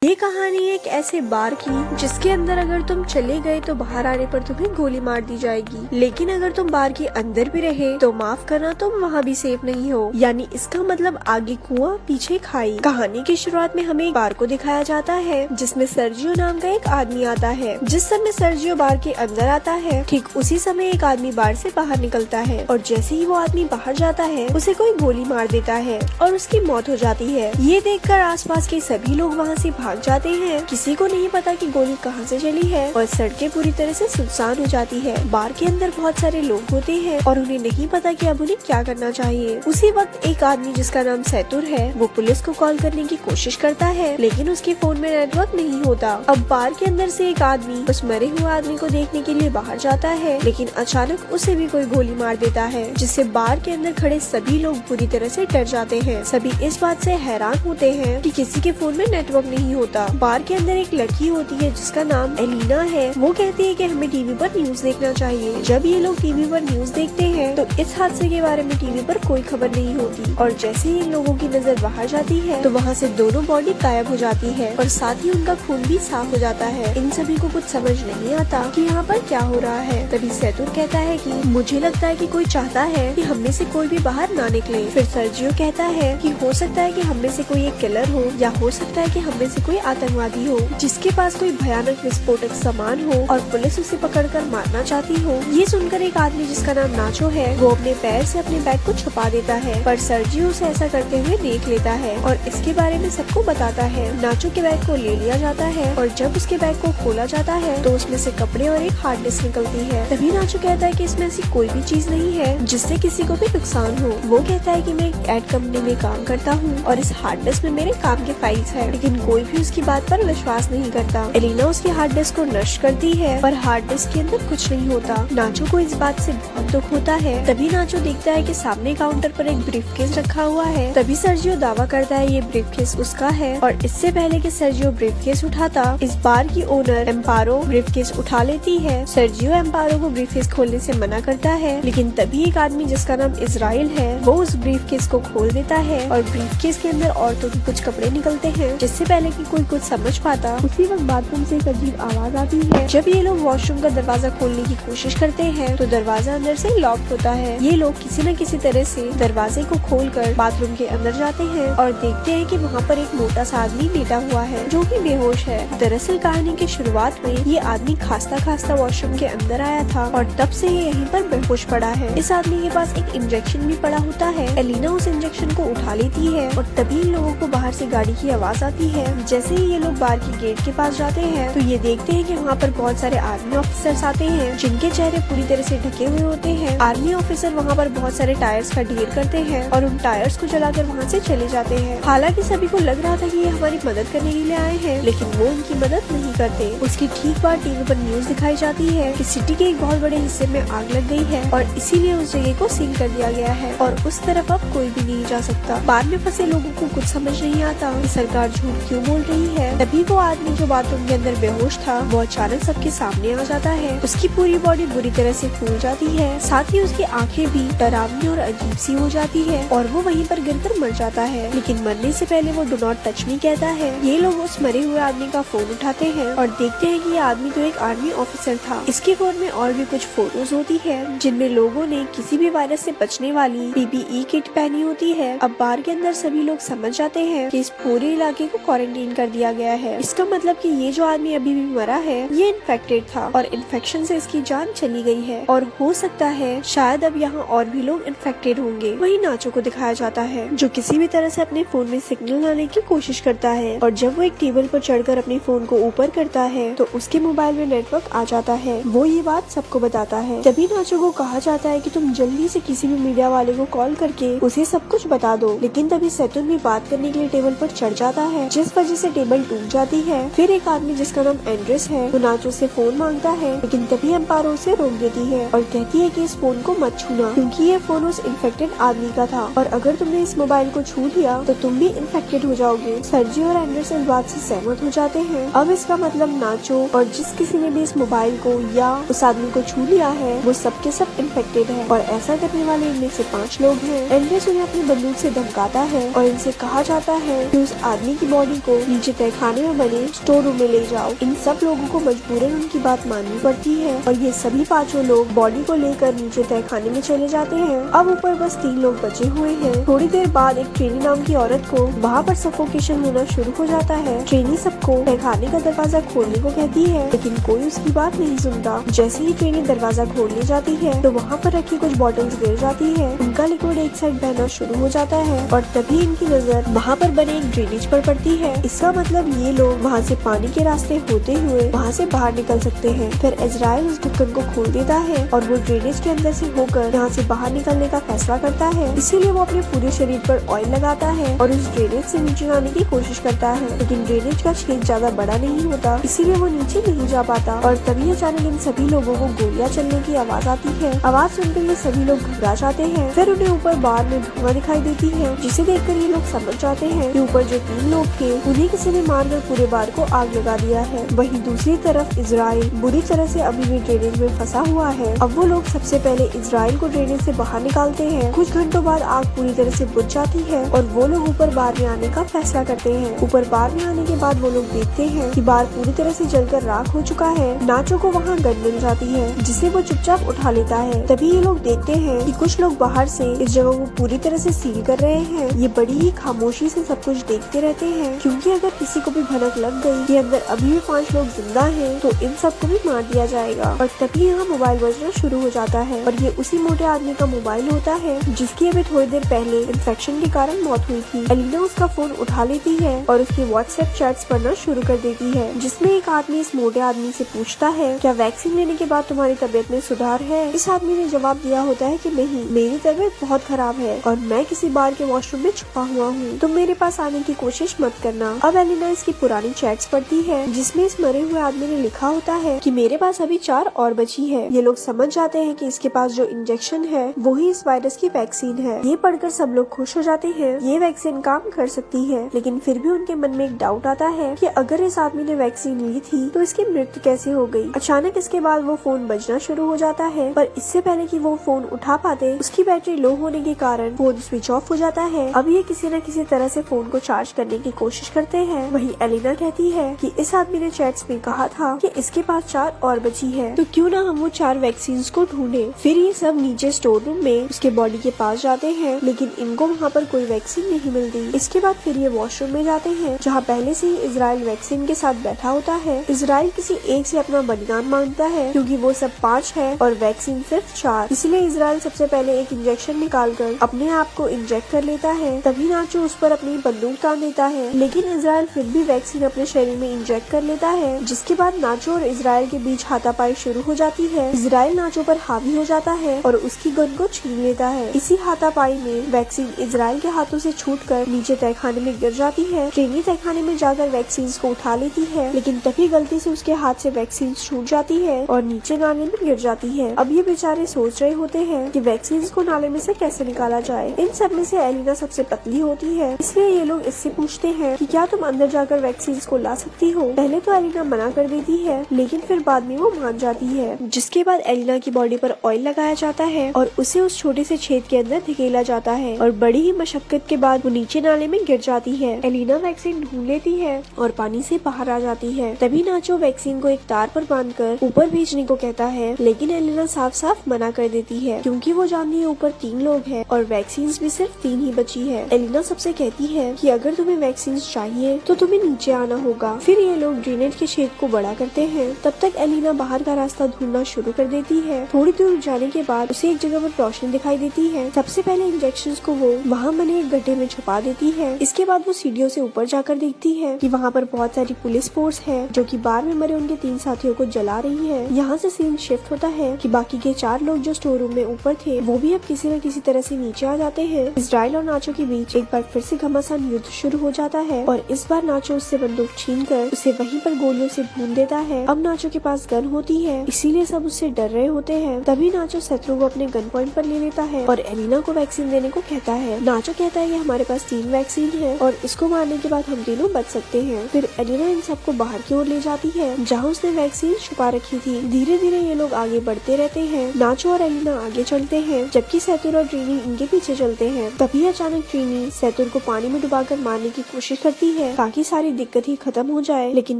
ये कहानी एक ऐसे बार की जिसके अंदर अगर तुम चले गए तो बाहर आने पर तुम्हें गोली मार दी जाएगी, लेकिन अगर तुम बार के अंदर भी रहे तो माफ करना तुम वहाँ भी सेफ नहीं हो। यानी इसका मतलब आगे कुआं पीछे खाई। कहानी की शुरुआत में हमें एक बार को दिखाया जाता है जिसमें सर्जियो नाम का एक आदमी आता है। जिस समय सर्जियो बार के अंदर आता है ठीक उसी समय एक आदमी बार से बाहर निकलता है और जैसे ही वो आदमी बाहर जाता है उसे कोई गोली मार देता है और उसकी मौत हो जाती है। ये देखकर आसपास के सभी लोग वहाँ से भाग जाते हैं। किसी को नहीं पता कि गोली कहाँ से चली है और सड़कें पूरी तरह से सुनसान हो जाती है। बार के अंदर बहुत सारे लोग होते हैं और उन्हें नहीं पता कि अब उन्हें क्या करना चाहिए। उसी वक्त एक आदमी जिसका नाम सैतुर है वो पुलिस को कॉल करने की कोशिश करता है, लेकिन उसके फोन में नेटवर्क नहीं होता। अब बार के अंदर से एक आदमी उस मरे हुए आदमी को देखने के लिए बाहर जाता है, लेकिन अचानक उसे भी कोई गोली मार देता है, जिससे बार के अंदर खड़े सभी लोग बुरी तरह से डर जाते हैं। सभी इस बात से हैरान होते हैं कि किसी के फोन में नेटवर्क नहीं होता। बार के अंदर एक लड़की होती है जिसका नाम एलिना है। वो कहती है कि हमें टीवी पर न्यूज देखना चाहिए। जब ये लोग टीवी पर न्यूज देखते हैं तो इस हादसे के बारे में टीवी पर कोई खबर नहीं होती और जैसे ही इन लोगों की नजर बाहर जाती है तो वहाँ से दोनों बॉडी गायब हो जाती है और साथ ही उनका खून भी साफ हो जाता है। इन सभी को कुछ समझ नहीं आता कि यहाँ पर क्या हो रहा है। तभी सैतुर कहता है कि मुझे लगता है कि कोई चाहता है कि हम में से कोई भी बाहर ना निकले। फिर सर्जियो कहता है कि हो सकता है कि हम में से कोई एक किलर हो या हो सकता है कि हम में से कोई आतंकवादी हो जिसके पास कोई भयानक विस्फोटक सामान हो और पुलिस उसे पकड़कर मारना चाहती हो। ये सुनकर एक आदमी जिसका नाम नाचो है वो अपने पैर से अपने बैग को छुपा देता है, पर सर्जियो उसे ऐसा करते हुए देख लेता है और इसके बारे में सबको बताता है। नाचो के बैग को ले लिया जाता है और जब उसके बैग को खोला जाता है तो उसमें से कपड़े और एक हार्ड डिस्क निकलती है। तभी नाचो कहता है कि इसमें ऐसी कोई भी चीज नहीं है जिससे किसी को भी नुकसान हो। वो कहता है कि मैं एक एड कंपनी में काम करता हूँ और इस हार्ड डिस्क में मेरे काम के फाइल्स है, लेकिन कोई भी उसकी बात पर विश्वास नहीं करता। एलिना उसकी हार्ड डिस्क को नष्ट करती है पर हार्ड डिस्क के अंदर कुछ नहीं होता। नाचो को इस बात से बहुत दुख होता है। तभी नाचो देखता है कि सामने काउंटर पर एक ब्रीफकेस रखा हुआ है। तभी सर्जियो दावा करता है ये ब्रीफकेस उसका है और इससे पहले कि सर्जियो ब्रीफकेस उठाता इस बार की ओनर एम्पारो ब्रीफकेस उठा लेती है। सर्जियो एम्पारो को ब्रीफकेस खोलने से मना करता है, लेकिन तभी एक आदमी जिसका नाम इजराइल है वो उस ब्रीफकेस को खोल देता है और ब्रीफकेस के अंदर औरतों के कुछ कपड़े निकलते हैं। जिससे पहले कि कोई कुछ समझ पाता उसी वक्त बाथरूम से एक अजीब आवाज आती है। जब ये लोग वॉशरूम का दरवाजा खोलने की कोशिश करते हैं तो दरवाजा अंदर से लॉक होता है। ये लोग किसी न किसी तरह से दरवाजे को खोलकर बाथरूम के अंदर जाते हैं और देखते हैं कि वहाँ पर एक मोटा सा आदमी लेटा हुआ है जो कि बेहोश है। दरअसल कहानी की शुरुआत में ये आदमी खांसता खांसता वॉशरूम के अंदर आया था और तब से ये यहीं पर बेहोश पड़ा है। इस आदमी के पास एक इंजेक्शन भी पड़ा होता है। एलिना उस इंजेक्शन को उठा लेती है और तभी इन लोगों को बाहर से गाड़ी की आवाज आती है। जैसे ही ये लोग बार के गेट के पास जाते हैं तो ये देखते हैं कि वहाँ पर बहुत सारे आर्मी ऑफिसर्स आते हैं जिनके चेहरे पूरी तरह से ढके हुए होते हैं। आर्मी ऑफिसर वहाँ पर बहुत सारे टायर्स का ढेर करते हैं और उन टायर्स को जलाकर वहाँ से चले जाते हैं। हालांकि सभी को लग रहा था कि ये हमारी मदद करने के लिए आए हैं, लेकिन वो उनकी मदद नहीं करते। उसकी ठीक बाद टीवी पर न्यूज दिखाई जाती है कि सिटी के एक बहुत बड़े हिस्से में आग लग गई है और इसीलिए उस जगह को सील कर दिया गया है और उस तरफ अब कोई भी नहीं जा सकता। बाद में फंसे लोगों को कुछ समझ नहीं आता कि सरकार झूठ क्यों बोल रही है। तभी वो आदमी जो बाथरूम के अंदर बेहोश था वो अचानक सबके सामने आ जाता है। उसकी पूरी बॉडी बुरी तरह से फूल जाती है, साथ ही उसकी आंखें भी डरावनी और अजीब सी हो जाती है और वो वहीं पर गिरकर मर जाता है। लेकिन मरने से पहले वो डू नॉट टच मी कहता है। ये लोग उस मरे हुए आदमी का फोन उठाते हैं और देखते हैं कि ये आदमी तो एक आर्मी ऑफिसर था। इसके फोन में और भी कुछ फोटोज होती है जिनमें लोगों ने किसी भी वायरस से बचने वाली PPE किट पहनी होती है। अब बार के अंदर सभी लोग समझ जाते हैं कि इस पूरे इलाके को क्वारंटीन कर दिया गया है। इसका मतलब कि ये जो आदमी अभी भी मरा है ये इन्फेक्टेड था और इन्फेक्शन से इसकी जान चली गई है और हो सकता है शायद अब यहाँ और भी लोग इन्फेक्टेड होंगे। वही नाचो को दिखाया जाता है जो किसी भी तरह से अपने फोन में सिग्नल लाने की कोशिश करता है और जब वो एक टेबल पर चढ़कर अपने फोन को ऊपर करता है तो उसके मोबाइल में नेटवर्क आ जाता है। वो ये बात सबको बताता है। तभी नाचो को कहा जाता है कि तुम जल्दी से किसी भी मीडिया वाले को कॉल करके उसे सब कुछ बता दो, लेकिन तभी सैतुर भी बात करने के लिए टेबल पर चढ़ जाता है जिस वजह से टेबल टूट जाती है। फिर एक आदमी जिसका नाम एंड्रेस है वो नाचो से फोन मांगता है, लेकिन तभी एम्पारो उसे रोक देती है और कहती है कि इस फोन को मत छूना क्योंकि ये फोन उस इन्फेक्टेड आदमी का था और अगर तुमने इस मोबाइल को छू लिया तो तुम भी इन्फेक्टेड हो जाओगे। सर्जियो और एंड्रेस इस बात से सहमत हो जाते हैं। अब इसका मतलब नाचो और जिस किसी ने भी इस मोबाइल को या उस आदमी को छू लिया है वो सबके सब इन्फेक्टेड है और ऐसा करने वाले इनमें से 5 लोग हैं। एंड्रेस उन्हें अपनी बंदूक से धमकाता है और इनसे कहा जाता है कि उस आदमी की बॉडी को नीचे तहखाने में बने स्टोर रूम में ले जाओ। इन सब लोगों को मजबूरन उनकी बात माननी पड़ती है और ये सभी 5 लोग बॉडी को लेकर नीचे तहखाने में चले जाते हैं। अब ऊपर बस 3 लोग बचे हुए हैं। थोड़ी देर बाद एक ट्रेनी नाम की औरत को वहाँ पर सफोकेशन होना शुरू हो जाता है। ट्रेनी सबको तहखाने का दरवाजा खोलने को कहती है, लेकिन कोई उसकी बात नहीं सुनता। जैसे ही ट्रेनी दरवाजा खोलने जाती है तो वहाँ पर रखी कुछ बॉटल्स गिर जाती है। उनका लिक्विड एक साइड बहना शुरू हो जाता है और तभी इनकी नजर वहाँ पर बने एक ड्रेनेज पर पड़ती है। इसका मतलब ये लोग वहाँ से पानी के रास्ते होते हुए वहाँ से बाहर निकल सकते हैं। फिर इजराइल उस ढक्कन को खोल देता है और वो ड्रेनेज के अंदर से होकर यहाँ से बाहर निकलने का फैसला करता है। इसीलिए वो अपने पूरे शरीर पर ऑयल लगाता है और उस ड्रेनेज से नीचे आने की कोशिश करता है, लेकिन ड्रेनेज का छेद ज्यादा बड़ा नहीं होता, इसीलिए वो नीचे नहीं जा पाता। और तभी अचानक इन सभी लोगों को गोलियां चलने की आवाज आती है। आवाज सुनकर ये सभी लोग घबरा जाते हैं। फिर उन्हें ऊपर बार में धुआं दिखाई देती है, जिसे देखकर ये लोग समझ जाते हैं कि ऊपर जो 3 लोग थे उन्हें किसी ने मारकर पूरे बार को आग लगा दिया है। वहीं दूसरी तरफ इजराइल बुरी तरह से अभी भी ड्रेनेज में फंसा हुआ है। अब वो लोग सबसे पहले इजराइल को ड्रेनेज से बाहर निकालते हैं। कुछ घंटों बाद आग पूरी तरह से बुझ जाती है और वो लोग ऊपर बार में आने का फैसला करते हैं। ऊपर बार में आने के बाद वो लोग देखते हैं कि बार पूरी तरह से जलकर राख हो चुका है। नाचो को वहाँ गन मिल जाती है, जिसे वो चुपचाप उठा लेता है। तभी ये लोग देखते हैं कि कुछ लोग बाहर से इस जगह को पूरी तरह से सील कर रहे हैं। ये बड़ी ही खामोशी से सब कुछ देखते रहते हैं, क्योंकि अगर किसी को भी भनक लग गई कि अंदर अभी भी 5 लोग जिंदा हैं, तो इन सबको भी मार दिया जाएगा। और तभी यहाँ मोबाइल बजना शुरू हो जाता है और ये उसी मोटे आदमी का मोबाइल होता है जिसकी अभी थोड़ी देर पहले इन्फेक्शन के कारण मौत हुई थी। एलिना उसका फोन उठा लेती है और उसके व्हाट्सएप चैट्स पढ़ना शुरू कर देती है, जिसमें एक आदमी इस मोटे आदमी से पूछता है, क्या वैक्सीन लेने के बाद तुम्हारी तबीयत में सुधार है? इस आदमी ने जवाब दिया होता है कि नहीं, मेरी तबीयत बहुत खराब है और मैं किसी बार के वॉशरूम में छुपा हुआ हूँ, तुम मेरे पास आने की कोशिश मत करना। अब एलिना इसकी पुरानी चैट्स पढ़ती है, जिसमें इस मरे हुए आदमी ने लिखा होता है कि मेरे पास अभी 4 और बची है। ये लोग समझ जाते हैं कि इसके पास जो इंजेक्शन है वही इस वायरस की वैक्सीन है। ये पढ़कर सब लोग खुश हो जाते हैं, ये वैक्सीन काम कर सकती है। लेकिन फिर भी उनके मन में एक डाउट आता है कि अगर इस आदमी ने वैक्सीन ली थी तो इसकी मृत्यु कैसे हो गई। अचानक इसके बाद वो फोन बजना शुरू हो जाता है, पर इससे पहले कि वो फोन उठा पाते उसकी बैटरी लो होने के कारण फोन स्विच ऑफ हो जाता है। अब ये किसी न किसी तरह से फोन को चार्ज करने की कोशिश करते हैं। वहीं एलिना कहती है कि इस आदमी ने चैट्स में कहा था कि इसके पास 4 और बची है, तो क्यों ना हम वो 4 वैक्सीन को ढूंढे। फिर ये सब नीचे स्टोर रूम में उसके बॉडी के पास जाते हैं, लेकिन इनको वहाँ पर कोई वैक्सीन नहीं मिलती। इसके बाद फिर ये वॉशरूम में जाते हैं, जहाँ पहले से ही इजराइल वैक्सीन के साथ बैठा होता है। इजराइल किसी एक से अपना बलिदान मांगता है, क्योंकि वो सब 5 है और वैक्सीन सिर्फ 4। इसलिए इजराइल सबसे पहले एक इंजेक्शन निकालकर अपने आप को इंजेक्ट कर लेता है। तभी नाचो उस पर अपनी बंदूक तान देता है, लेकिन इजराइल फिर भी वैक्सीन अपने शरीर में इंजेक्ट कर लेता है, जिसके बाद नाचो और इजराइल के बीच हाथापाई शुरू हो जाती है। इजराइल नाचो पर हावी हो जाता है और उसकी गन को छीन लेता है। इसी हाथापाई में वैक्सीन इजराइल के हाथों से छूटकर नीचे तहखाने में गिर जाती है। ट्रेनी तहखाने में जाकर वैक्सीन को उठा लेती है, लेकिन तभी गलती से उसके हाथ से वैक्सीन छूट जाती है और नीचे नाले में गिर जाती है। अब ये बेचारे सोच रहे होते हैं कि वैक्सीन को नाले में से कैसे निकाला जाए। इन सब में से एलिना सबसे पतली होती है, इसलिए ये लोग इससे पूछते हैं कि क्या तुम अंदर जाकर वैक्सीन को ला सकती हो। पहले तो एलिना मना कर देती है, लेकिन फिर बाद में वो मान जाती है। जिसके बाद एलिना की बॉडी पर ऑयल लगाया जाता है और उसे उस छोटे से छेद के अंदर धकेला जाता है और बड़ी ही मशक्कत के बाद वो नीचे नाले में गिर जाती है। एलिना वैक्सीन ढूंढ लेती है और पानी से बाहर आ जाती है। तभी नाचो वैक्सीन को एक तार पर बांधकर ऊपर भेजने को कहता है, लेकिन एलिना साफ साफ मना कर देती है, क्योंकि वो जानती है ऊपर 3 लोग हैं और वैक्सीन भी सिर्फ 3 ही बची है। एलिना सबसे कहती है कि अगर तुम्हें वैक्सीन चाहिए तो तुम्हें नीचे आना होगा। फिर ये लोग ड्रेनेज के छेद को बड़ा करते हैं। तब तक एलिना बाहर का रास्ता ढूंढना शुरू कर देती है। थोड़ी दूर जाने के बाद उसे एक जगह पर रोशनी दिखाई देती है। सबसे पहले इंजेक्शन को वो वहाँ बने एक गड्ढे में छुपा देती है। इसके बाद वो सीढ़ियों से ऊपर जाकर देखती है कि वहाँ पर बहुत सारी पुलिस फोर्स है, जो कि बार में मरे उनके 3 साथियों को जला रही है। यहाँ से सीन शिफ्ट होता है कि बाकी के 4 लोग जो स्टोर रूम में ऊपर थे वो भी अब किसी न किसी तरह से नीचे आ जाते हैं। इजराइल और नाचो के बीच एक बार फिर से घमासान युद्ध शुरू हो जाता है और इस बार नाचो उससे बंदूक छीनकर उसे वहीं पर गोलियों से भून देता है। अब नाचो के पास गन होती है, इसीलिए सब उससे डर रहे होते हैं। तभी नाचो शत्रु को अपने गन पॉइंट पर ले लेता है और एलिना को वैक्सीन देने को कहता है। नाचो कहता है कि हमारे पास 3 वैक्सीन है और इसको मारने के बाद हम तीनों बच सकते हैं। फिर एलिना इन सबको बाहर की ओर ले जाती है, जहाँ उसने वैक्सीन छुपा रखी थी। धीरे धीरे ये लोग आगे बढ़ते रहते हैं। नाचो और एलिना आगे चलते हैं, जबकि सैतुर और ट्रीनी इनके पीछे चलते हैं। तभी अचानक ट्रीनी सैतुर को पानी में डुबाकर मारने की कोशिश करती है, है ताकि सारी दिक्कत ही खत्म हो जाए, लेकिन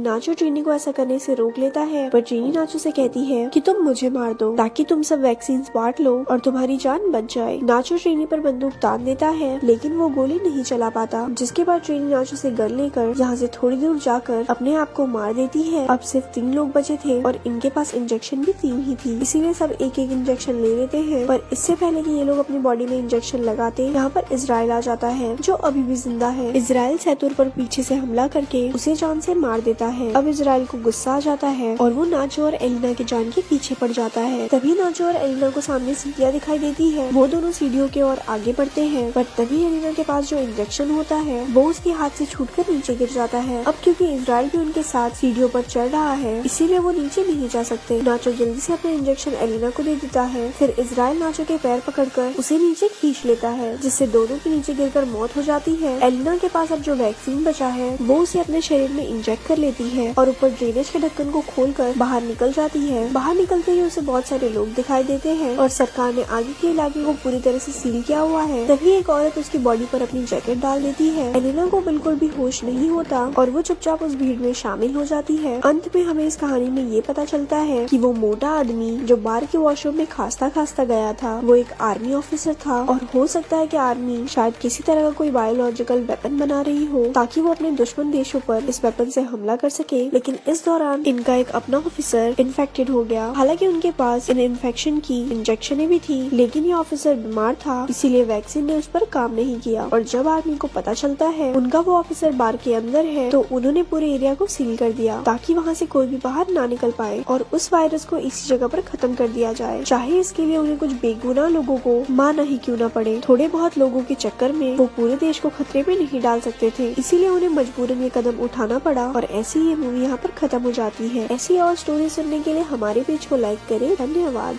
नाचो ट्रिनी को ऐसा करने से रोक लेता है। पर ट्रिनी नाचो से कहती है कि तुम मुझे मार दो ताकि तुम सब वैक्सीन बांट लो और तुम्हारी जान बच जाए। नाचो ट्रिनी पर बंदूक तान देता है, लेकिन वो गोली नहीं चला पाता, जिसके बाद ट्रिनी नाचो से गन लेकर यहाँ से थोड़ी दूर जाकर अपने आप को मार देती है। अब सिर्फ 3 लोग बचे थे और इनके पास इंजेक्शन भी 3 ही थी, इसीलिए सब एक एक इंजेक्शन ले लेते हैं। पर इससे पहले कि ये लोग अपनी बॉडी में इंजेक्शन लगाते, यहाँ पर इजराइल आ जाता है जो अभी भी जिंदा है। इजराइल सैतुर पर पीछे से हमला करके उसे जान से मार देता है। अब इजराइल को गुस्सा आ जाता है और वो नाचो और एलिना के जान के पीछे पड़ जाता है। तभी नाचो और एलिना को सामने सीढ़ियाँ दिखाई देती है। वो दोनों सीढ़ियों की ओर आगे बढ़ते हैं, पर तभी एलिना के पास जो इंजेक्शन होता है वो उसके हाथ से छूटकर नीचे गिर जाता है। अब क्योंकि इजराइल भी उनके साथ सीढ़ियों पर चढ़ रहा है, इसीलिए वो नीचे नहीं जा सकते। नाचो जल्दी से अपना इंजेक्शन एलिना को दे देता है। फिर इजराइल नाचो के पैर पकड़कर उसे नीचे खींच लेता है, जिससे दोनों की नीचे गिरकर मौत हो जाती है। एलिना के पास अब जो वैक्सीन बचा है वो उसे अपने शरीर में इंजेक्ट कर लेती है और ऊपर ड्रेनेज के ढक्कन को खोलकर बाहर निकल जाती है। बाहर निकलते ही उसे बहुत सारे लोग दिखाई देते हैं और सरकार ने आगे के इलाके को पूरी तरह से सील किया हुआ है। तभी एक औरत उसकी बॉडी पर अपनी जैकेट डाल देती है। एलिना को बिल्कुल भी होश नहीं होता और वो चुपचाप उस भीड़ में शामिल हो जाती है। अंत में हमें इस कहानी में ये पता चलता है कि वो मोटा आदमी जो बार के वॉशरूम में खांसता खांसता गया था वो एक आर्मी ऑफिसर था, और हो सकता है कि आर्मी शायद किसी तरह का कोई बायोलॉजिकल वेपन बना रही हो ताकि वो अपने दुश्मन देशों पर इस वेपन से हमला कर सके। लेकिन इस दौरान इनका एक अपना ऑफिसर इन्फेक्टेड हो गया। हालांकि उनके पास इन इन्फेक्शन की इंजेक्शनें भी थी, लेकिन ये ऑफिसर बीमार था, इसीलिए वैक्सीन ने उस पर काम नहीं किया। और जब आर्मी को पता चलता है उनका वो ऑफिसर बार के अंदर है, तो उन्होंने पूरे एरिया को सील कर दिया ताकि वहाँ से कोई भी बाहर ना निकल पाए और उस वायरस को इसी जगह पर खत्म कर दिया जाए, चाहे इसके लिए उन्हें कुछ बेगुनाह लोगों को मारना ही क्यों न पड़े। थोड़े बहुत लोगों के चक्कर में वो पूरे देश को खतरे में नहीं डाल सकते थे, इसीलिए उन्हें मजबूरन ये कदम उठाना पड़ा। और ऐसी ये मूवी यहाँ पर खत्म हो जाती है। ऐसी और स्टोरी सुनने के लिए हमारे पेज को लाइक करें। धन्यवाद।